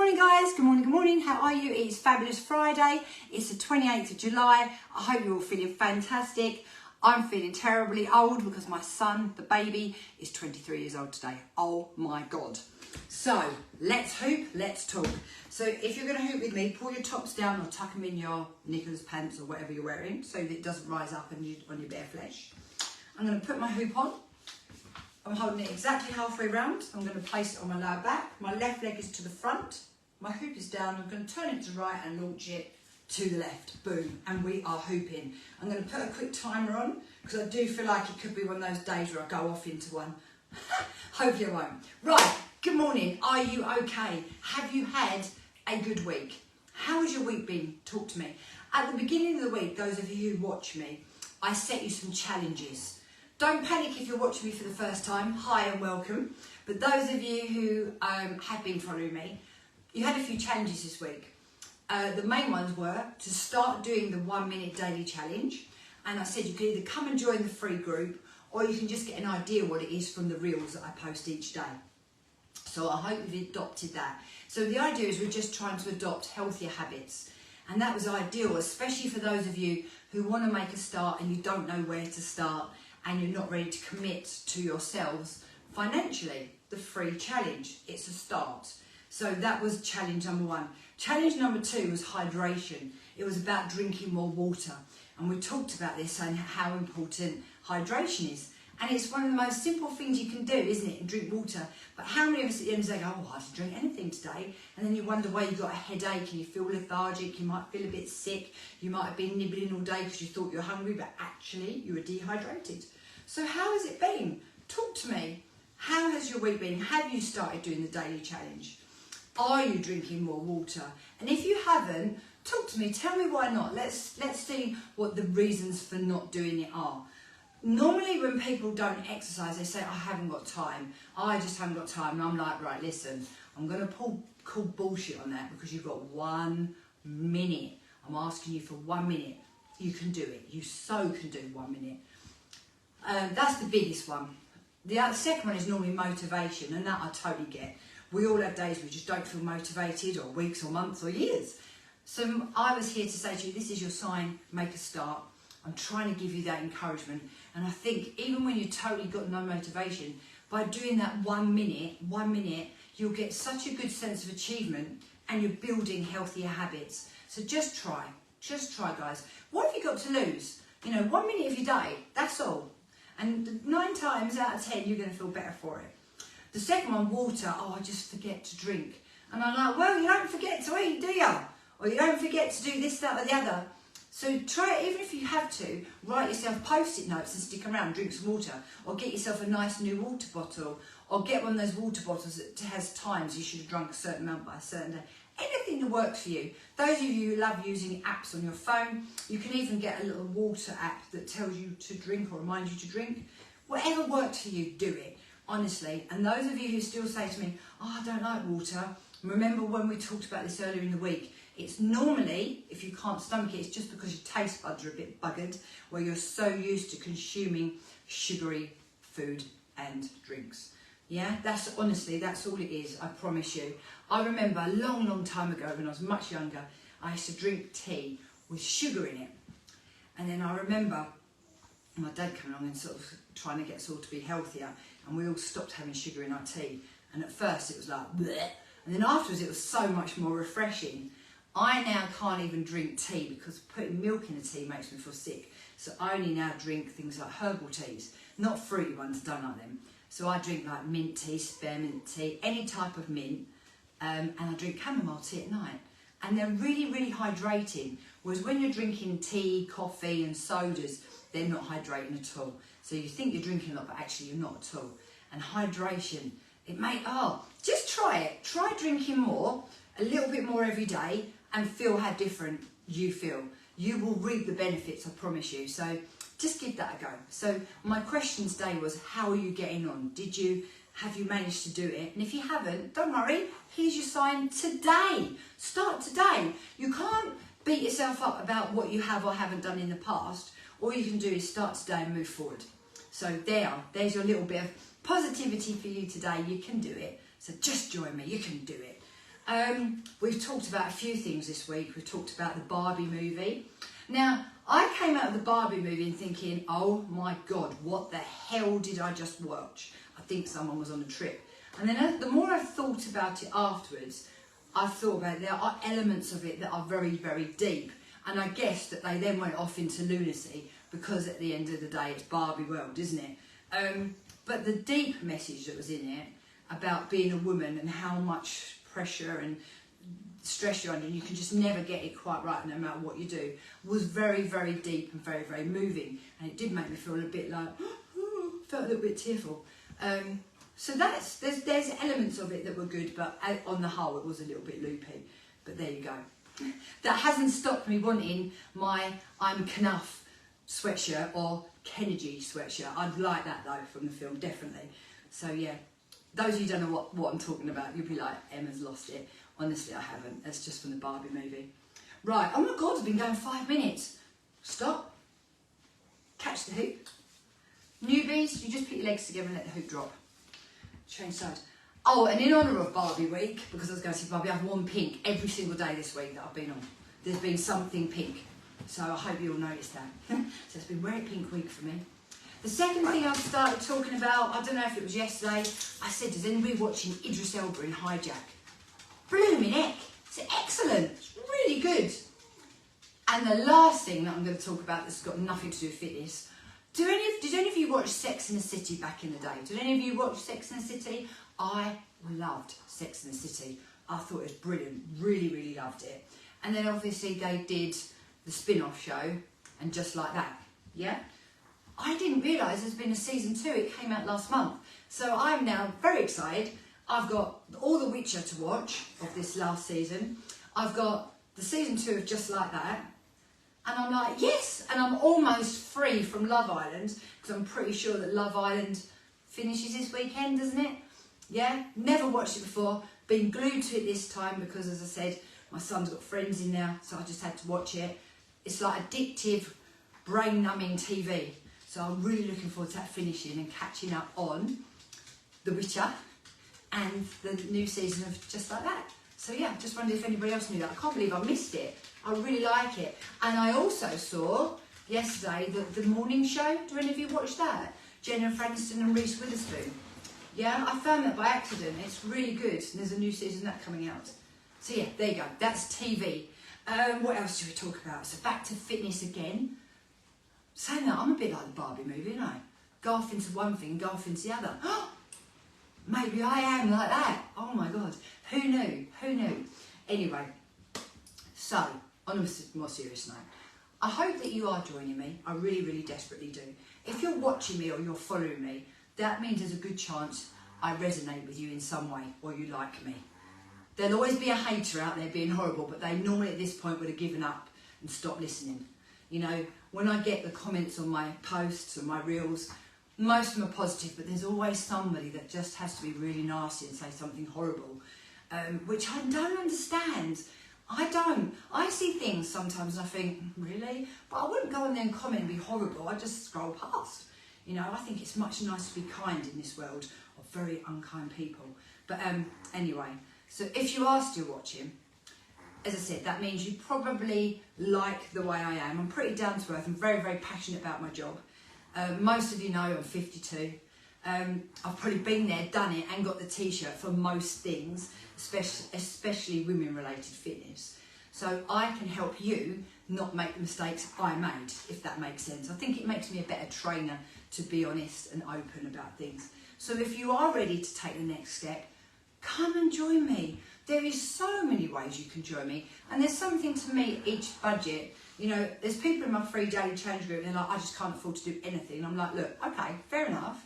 morning guys, good morning, how are you? It's Fabulous Friday, it's the 28th of July, I hope you're all feeling fantastic. I'm feeling terribly old because my son, the baby, is 23 years old today. Oh my God. So, let's hoop, let's talk. So if you're going to hoop with me, pull your tops down or tuck them in your knickers, pants or whatever you're wearing so that it doesn't rise up on your bare flesh. I'm going to put my hoop on. I'm holding it exactly halfway round. I'm going to place it on my lower back. My left leg is to the front. My hoop is down. I'm going to turn it to the right and launch it to the left. Boom. And we are hooping. I'm going to put a quick timer on because I do feel like it could be one of those days where I go off into one. Hopefully I won't. Right. Good morning. Are you okay? Have you had a good week? How has your week been? Talk to me. At the beginning of the week, those of you who watch me, I set you some challenges. Don't panic if you're watching me for the first time. Hi and welcome. But those of you who have been following me, you had a few challenges this week. The main ones were to start doing the 1 minute daily challenge. And I said you could either come and join the free group or you can just get an idea what it is from the reels that I post each day. So I hope you've adopted that. So the idea is we're just trying to adopt healthier habits. And that was ideal, especially for those of you who want to make a start and you don't know where to start and you're not ready to commit to yourselves financially. The free challenge, it's a start. So that was challenge number one. Challenge number two was hydration. It was about drinking more water. And we talked about this and how important hydration is. And it's one of the most simple things you can do, isn't it? And drink water. But how many of us at the end of the day go, oh, I didn't drink anything today. And then you wonder why you've got a headache and you feel lethargic. You might feel a bit sick. You might have been nibbling all day because you thought you were hungry, but actually you were dehydrated. So how has it been? Talk to me. How has your week been? Have you started doing the daily challenge? Are you drinking more water? And if you haven't, talk to me. Tell me why not. Let's see what the reasons for not doing it are. Normally when people don't exercise, they say, I haven't got time. I just haven't got time. And I'm like, right, listen, I'm going to call bullshit on that because you've got 1 minute. I'm asking you for 1 minute. You can do it. You so can do 1 minute. That's the biggest one. The second one is normally motivation, and that I totally get. We all have days we just don't feel motivated, or weeks or months or years. So I was here to say to you, this is your sign, make a start. I'm trying to give you that encouragement. And I think even when you totally got no motivation, by doing that 1 minute, you'll get such a good sense of achievement and you're building healthier habits. So just try guys. What have you got to lose? 1 minute of your day, that's all. And 9 times out of 10, you're going to feel better for it. The second one, water. Oh, I just forget to drink. And I'm like, well, you don't forget to eat, do you? Or you don't forget to do this, that, or the other. So try it, even if you have to, write yourself Post-it notes and stick around, drink some water. Or get yourself a nice new water bottle. Or get one of those water bottles that has times you should have drunk a certain amount by a certain day. Anything that works for you. Those of you who love using apps on your phone, you can even get a little water app that tells you to drink or reminds you to drink. Whatever works for you, do it, honestly. And those of you who still say to me, oh, I don't like water, remember when we talked about this earlier in the week, it's normally, if you can't stomach it, it's just because your taste buds are a bit buggered, where you're so used to consuming sugary food and drinks. Yeah, that's all it is, I promise you. I remember a long time ago when I was much younger, I used to drink tea with sugar in it. And then I remember my dad coming along and sort of trying to get us all to be healthier, and we all stopped having sugar in our tea. And at first it was like, bleh. And then afterwards it was so much more refreshing. I now can't even drink tea because putting milk in a tea makes me feel sick. So I only now drink things like herbal teas, not fruity ones, I don't like them. So I drink like mint tea, spearmint tea, any type of mint, and I drink chamomile tea at night. And they're really hydrating, whereas when you're drinking tea, coffee and sodas, they're not hydrating at all. So you think you're drinking a lot, but actually you're not at all. And hydration, just try it. Try drinking more, a little bit more every day, and feel how different you feel. You will reap the benefits, I promise you. So just give that a go. So my question today was, how are you getting on? Have you managed to do it? And if you haven't, don't worry, here's your sign today. Start today. You can't beat yourself up about what you have or haven't done in the past. All you can do is start today and move forward. So there's your little bit of positivity for you today. You can do it. So just join me, you can do it. We've talked about a few things this week. We've talked about the Barbie movie. Now, I came out of the Barbie movie and thinking, oh my God, what the hell did I just watch? I think someone was on a trip. And then the more I've thought about it afterwards, I've thought about there are elements of it that are very, very deep. And I guess that they then went off into lunacy because at the end of the day, it's Barbie world, isn't it? But the deep message that was in it about being a woman and how much pressure and stress you're under, and you can just never get it quite right no matter what you do, was very, very deep and very, very moving. And it did make me feel a bit like, felt a little bit tearful. So there's elements of it that were good, but on the whole, it was a little bit loopy. But there you go. That hasn't stopped me wanting my I'm Knuff sweatshirt or Kennedy sweatshirt. I'd like that though from the film, definitely. So yeah, those of you who don't know what I'm talking about, you'll be like, Emma's lost it. Honestly, I haven't. That's just from the Barbie movie. Right, oh my God, it's been going 5 minutes. Stop. Catch the hoop. Newbies, you just put your legs together and let the hoop drop. Change sides. Oh, and in honour of Barbie week, because I was going to see Barbie, I've worn pink every single day this week that I've been on. There's been something pink. So I hope you all noticed that. So it's been very pink week for me. The second thing I've started talking about, I don't know if it was yesterday, I said, does anybody watching Idris Elba in Hijack? Blooming heck, it's excellent, it's really good. And the last thing that I'm going to talk about that's got nothing to do with fitness, did any of you watch Sex and the City back in the day? Did any of you watch Sex and the City? I loved Sex and the City. I thought it was brilliant, really, really loved it. And then obviously they did the spin-off show, and Just Like That, yeah? I didn't realise there's been a season 2, it came out last month. So I'm now very excited. I've got all The Witcher to watch of this last season. I've got the season 2 of Just Like That. And I'm like, yes! And I'm almost free from Love Island, because I'm pretty sure that Love Island finishes this weekend, doesn't it? Yeah? Never watched it before. Been glued to it this time because, as I said, my son's got friends in there, so I just had to watch it. It's like addictive, brain-numbing TV. So I'm really looking forward to that finishing and catching up on The Witcher and the new season of Just Like That. So yeah, just wondered if anybody else knew that. I can't believe I missed it. I really like it. And I also saw yesterday the morning show. Do any of you watch that? Jennifer Aniston and Reese Witherspoon. Yeah, I found that by accident. It's really good. And there's a new season of that coming out. So yeah, there you go. That's TV. What else do we talk about? So back to fitness again. Saying that, I'm a bit like the Barbie movie, aren't I? Go off into one thing, go off into the other. Maybe I am like that. Oh my God. Who knew? Who knew? Anyway, so on a more serious note, I hope that you are joining me. I really, really desperately do. If you're watching me or you're following me, that means there's a good chance I resonate with you in some way or you like me. There'll always be a hater out there being horrible, but they normally at this point would have given up and stopped listening. You know, when I get the comments on my posts and my reels, most of them are positive, but there's always somebody that just has to be really nasty and say something horrible, which I don't understand. I don't. I see things sometimes and I think, really? But I wouldn't go on there and comment and be horrible. I just scroll past. You know, I think it's much nicer to be kind in this world of very unkind people. But anyway, so if you are still watching, as I said, that means you probably like the way I am. I'm pretty down to earth. I'm very, very passionate about my job. Most of you know I'm 52. I've probably been there, done it, and got the t-shirt for most things, especially women-related fitness. So I can help you not make the mistakes I made, if that makes sense. I think it makes me a better trainer to be honest and open about things. So if you are ready to take the next step, come and join me. There is so many ways you can join me, and there's something to meet each budget. You know, there's people in my free daily challenge group and they're like, I just can't afford to do anything. And I'm like, look, okay, fair enough.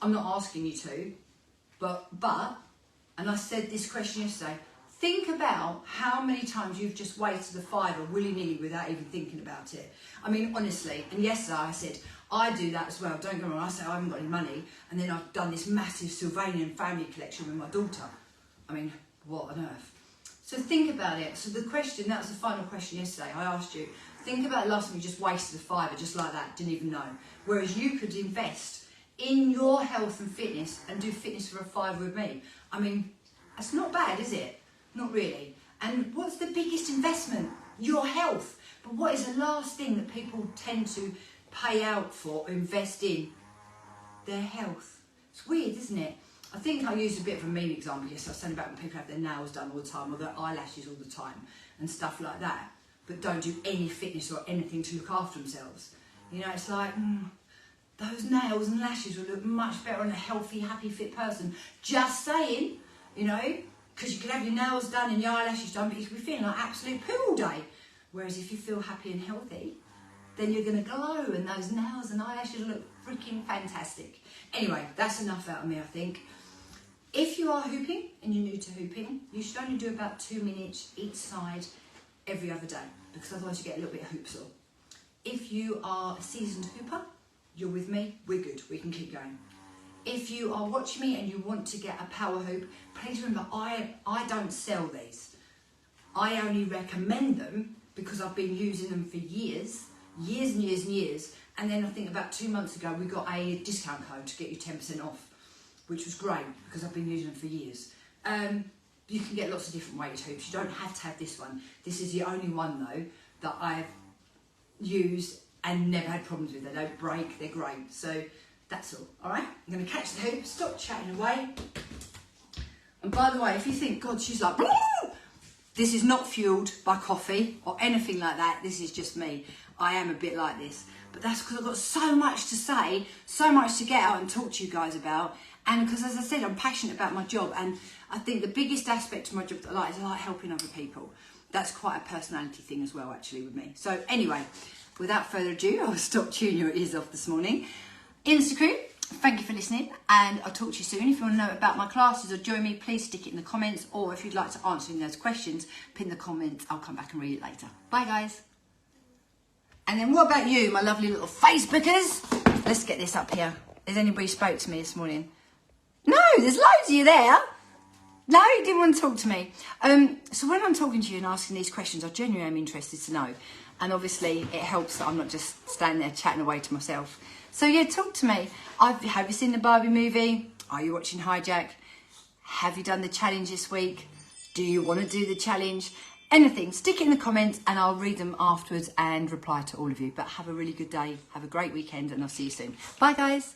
I'm not asking you to, but, and I said this question yesterday, think about how many times you've just wasted a fiver willy-nilly without even thinking about it. I mean, honestly, and yesterday I said, I do that as well. Don't get me wrong, I say I haven't got any money, and then I've done this massive Sylvanian family collection with my daughter. I mean, what on earth? So think about it. So the question, that was the final question yesterday, I asked you, think about the last time you just wasted a fiver just like that, didn't even know. Whereas you could invest in your health and fitness and do fitness for a fiver with me. I mean, that's not bad, is it? Not really. And what's the biggest investment? Your health. But what is the last thing that people tend to pay out for or invest in? Their health. It's weird, isn't it? I think I used a bit of a meme example yesterday. I was saying about when people have their nails done all the time or their eyelashes all the time and stuff like that, but don't do any fitness or anything to look after themselves. You know, it's like, those nails and lashes will look much better on a healthy, happy, fit person. Just saying, you know, because you can have your nails done and your eyelashes done, but you can be feeling like absolute poo all day. Whereas if you feel happy and healthy, then you're going to glow and those nails and eyelashes will look freaking fantastic. Anyway, that's enough out of me, I think. If you are hooping and you're new to hooping, you should only do about 2 minutes each side every other day, because otherwise you get a little bit of hoop sore. If you are a seasoned hooper, you're with me, we're good, we can keep going. If you are watching me and you want to get a power hoop, please remember I don't sell these. I only recommend them because I've been using them for years and years and years. And then I think about 2 months ago, we got a discount code to get you 10% off, which was great because I've been using them for years. You can get lots of different weighted hoops. You don't have to have this one. This is the only one though that I've used and never had problems with. They don't break, they're great. So that's all right? I'm gonna catch the hoop, stop chatting away. And by the way, if you think, God, she's like, this is not fueled by coffee or anything like that. This is just me. I am a bit like this. But that's because I've got so much to say, so much to get out and talk to you guys about. And because, as I said, I'm passionate about my job. And I think the biggest aspect of my job that I like is I like helping other people. That's quite a personality thing as well, actually, with me. So anyway, without further ado, I'll stop chewing your ears off this morning. Insta crew, thank you for listening. And I'll talk to you soon. If you want to know about my classes or join me, please stick it in the comments. Or if you'd like to answer any of those questions, pin the comments. I'll come back and read it later. Bye, guys. And then what about you, my lovely little Facebookers? Let's get this up here. Has anybody spoke to me this morning? No, there's loads of you there. No, you didn't want to talk to me. So when I'm talking to you and asking these questions, I genuinely am interested to know. And obviously it helps that I'm not just standing there chatting away to myself. So yeah, talk to me. Have you seen the Barbie movie? Are you watching Hijack? Have you done the challenge this week? Do you want to do the challenge? Anything, stick it in the comments and I'll read them afterwards and reply to all of you. But have a really good day, have a great weekend, and I'll see you soon. Bye, guys.